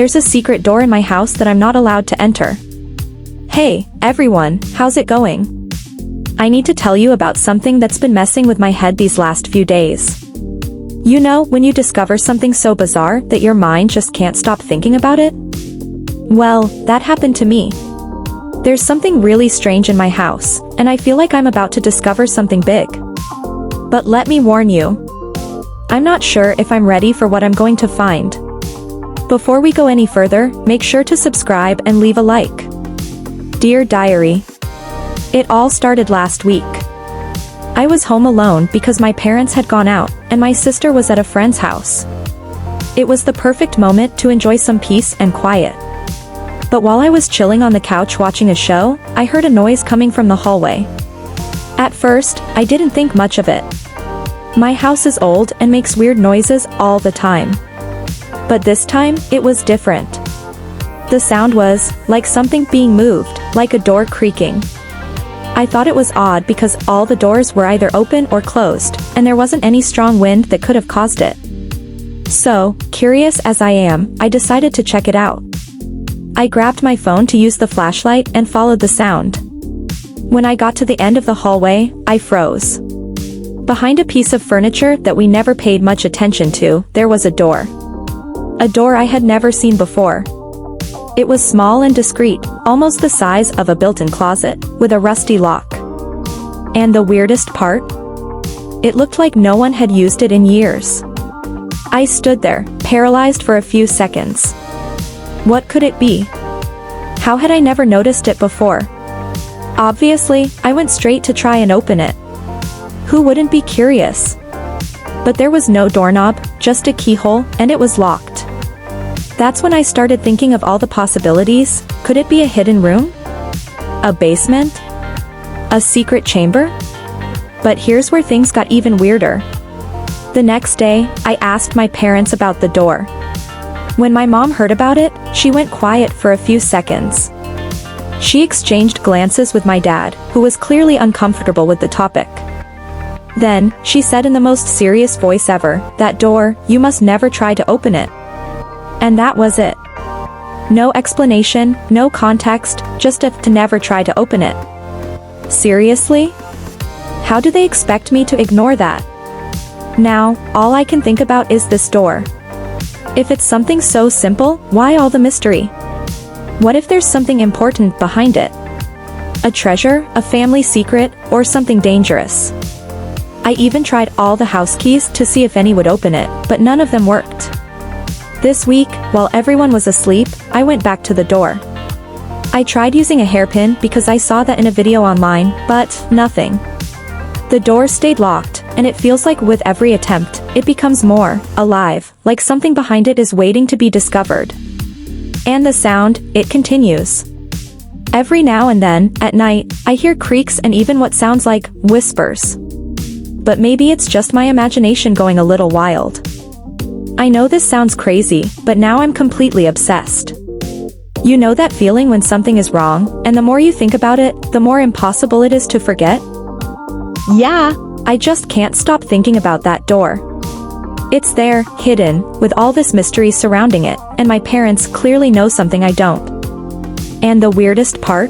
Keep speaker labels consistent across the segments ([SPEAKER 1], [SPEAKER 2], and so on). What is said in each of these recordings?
[SPEAKER 1] there's a secret door in my house that I'm not allowed to enter. Hey, everyone, how's it going? I need to tell you about something that's been messing with my head these last few days. You know, when you discover something so bizarre that your mind just can't stop thinking about it? Well, that happened to me. There's something really strange in my house, and I feel like I'm about to discover something big. But let me warn you. I'm not sure if I'm ready for what I'm going to find. Before we go any further, make sure to subscribe and leave a like. Dear Diary. It all started last week. I was home alone because my parents had gone out, and my sister was at a friend's house. It was the perfect moment to enjoy some peace and quiet. But while I was chilling on the couch watching a show, I heard a noise coming from the hallway. At first, I didn't think much of it. My house is old and makes weird noises all the time. But this time, it was different. The sound was like something being moved, like a door creaking. I thought it was odd because all the doors were either open or closed, and there wasn't any strong wind that could have caused it. So, curious as I am, I decided to check it out. I grabbed my phone to use the flashlight and followed the sound. When I got to the end of the hallway, I froze. Behind a piece of furniture that we never paid much attention to, there was a door. A door I had never seen before. It was small and discreet, almost the size of a built-in closet, with a rusty lock. And the weirdest part? It looked like no one had used it in years. I stood there, paralyzed for a few seconds. What could it be? How had I never noticed it before? Obviously, I went straight to try and open it. Who wouldn't be curious? But there was no doorknob, just a keyhole, and it was locked. That's when I started thinking of all the possibilities. Could it be a hidden room? A basement? A secret chamber? But here's where things got even weirder. The next day, I asked my parents about the door. When my mom heard about it, she went quiet for a few seconds. She exchanged glances with my dad, who was clearly uncomfortable with the topic. Then, she said in the most serious voice ever, "That door, you must never try to open it." And that was it. No explanation, no context, just to never try to open it. Seriously? How do they expect me to ignore that? Now, all I can think about is this door. If it's something so simple, why all the mystery? What if there's something important behind it? A treasure, a family secret, or something dangerous? I even tried all the house keys to see if any would open it, but none of them worked. This week, while everyone was asleep, I went back to the door. I tried using a hairpin because I saw that in a video online, but nothing. The door stayed locked, and it feels like with every attempt, it becomes more alive, like something behind it is waiting to be discovered. And the sound, it continues. Every now and then, at night, I hear creaks and even what sounds like whispers. But maybe it's just my imagination going a little wild. I know this sounds crazy, but now I'm completely obsessed. You know that feeling when something is wrong, and the more you think about it, the more impossible it is to forget? Yeah, I just can't stop thinking about that door. It's there, hidden, with all this mystery surrounding it, and my parents clearly know something I don't. And the weirdest part?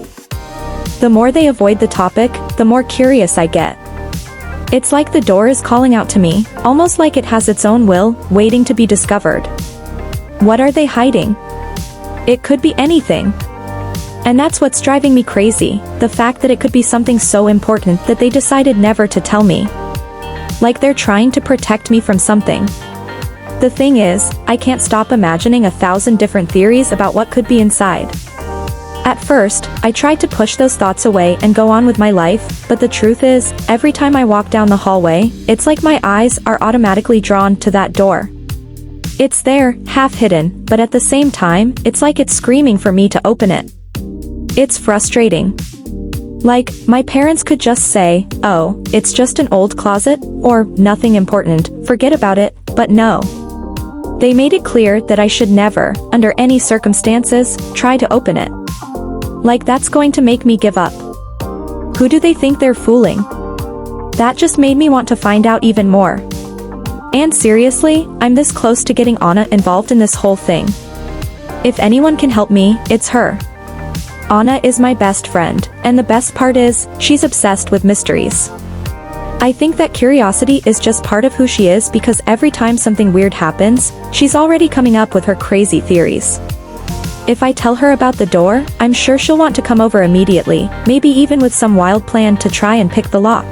[SPEAKER 1] The more they avoid the topic, the more curious I get. It's like the door is calling out to me, almost like it has its own will, waiting to be discovered. What are they hiding? It could be anything. And that's what's driving me crazy, the fact that it could be something so important that they decided never to tell me. Like they're trying to protect me from something. The thing is, I can't stop imagining 1,000 different theories about what could be inside. At first, I tried to push those thoughts away and go on with my life, but the truth is, every time I walk down the hallway, it's like my eyes are automatically drawn to that door. It's there, half hidden, but at the same time, it's like it's screaming for me to open it. It's frustrating. Like, my parents could just say, "Oh, it's just an old closet," or "Nothing important, forget about it," but no. They made it clear that I should never, under any circumstances, try to open it. Like that's going to make me give up. Who do they think they're fooling? That just made me want to find out even more. And seriously, I'm this close to getting Anna involved in this whole thing. If anyone can help me, it's her. Anna is my best friend, and the best part is, she's obsessed with mysteries. I think that curiosity is just part of who she is because every time something weird happens, she's already coming up with her crazy theories. If I tell her about the door, I'm sure she'll want to come over immediately, maybe even with some wild plan to try and pick the lock.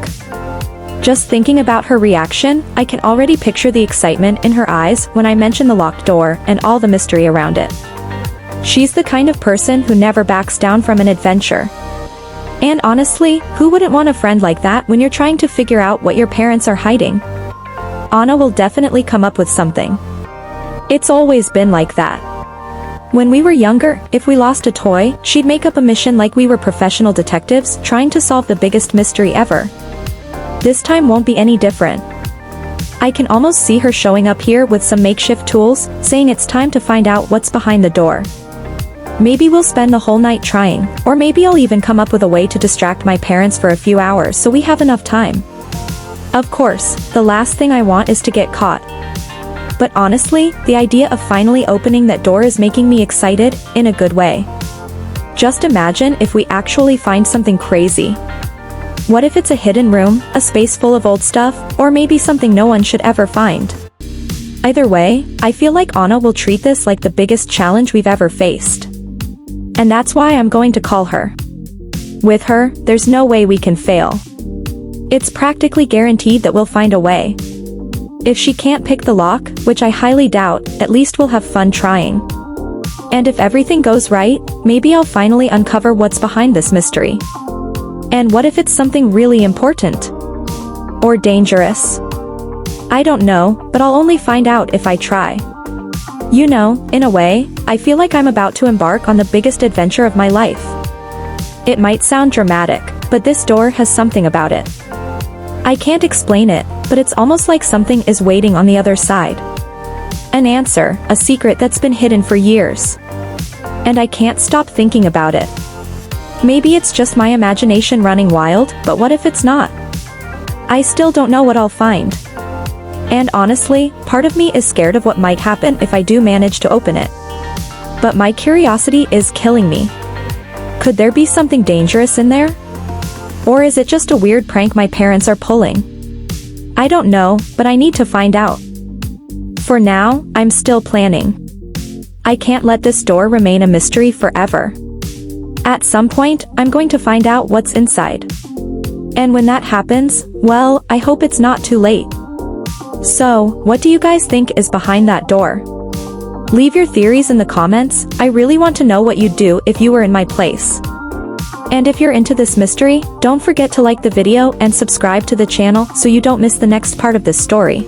[SPEAKER 1] Just thinking about her reaction, I can already picture the excitement in her eyes when I mention the locked door and all the mystery around it. She's the kind of person who never backs down from an adventure. And honestly, who wouldn't want a friend like that when you're trying to figure out what your parents are hiding? Anna will definitely come up with something. It's always been like that. When we were younger, if we lost a toy, she'd make up a mission like we were professional detectives trying to solve the biggest mystery ever. This time won't be any different. I can almost see her showing up here with some makeshift tools, saying it's time to find out what's behind the door. Maybe we'll spend the whole night trying, or maybe I'll even come up with a way to distract my parents for a few hours so we have enough time. Of course, the last thing I want is to get caught. But honestly, the idea of finally opening that door is making me excited, in a good way. Just imagine if we actually find something crazy. What if it's a hidden room, a space full of old stuff, or maybe something no one should ever find? Either way, I feel like Anna will treat this like the biggest challenge we've ever faced. And that's why I'm going to call her. With her, there's no way we can fail. It's practically guaranteed that we'll find a way. If she can't pick the lock, which I highly doubt, at least we'll have fun trying. And if everything goes right, maybe I'll finally uncover what's behind this mystery. And what if it's something really important? Or dangerous? I don't know, but I'll only find out if I try. You know, in a way, I feel like I'm about to embark on the biggest adventure of my life. It might sound dramatic, but this door has something about it. I can't explain it, but it's almost like something is waiting on the other side. An answer, a secret that's been hidden for years. And I can't stop thinking about it. Maybe it's just my imagination running wild, but what if it's not? I still don't know what I'll find. And honestly, part of me is scared of what might happen if I do manage to open it. But my curiosity is killing me. Could there be something dangerous in there? Or is it just a weird prank my parents are pulling? I don't know, but I need to find out. For now, I'm still planning. I can't let this door remain a mystery forever. At some point, I'm going to find out what's inside. And when that happens, well, I hope it's not too late. So, what do you guys think is behind that door? Leave your theories in the comments. I really want to know what you'd do if you were in my place. And if you're into this mystery, don't forget to like the video and subscribe to the channel so you don't miss the next part of this story.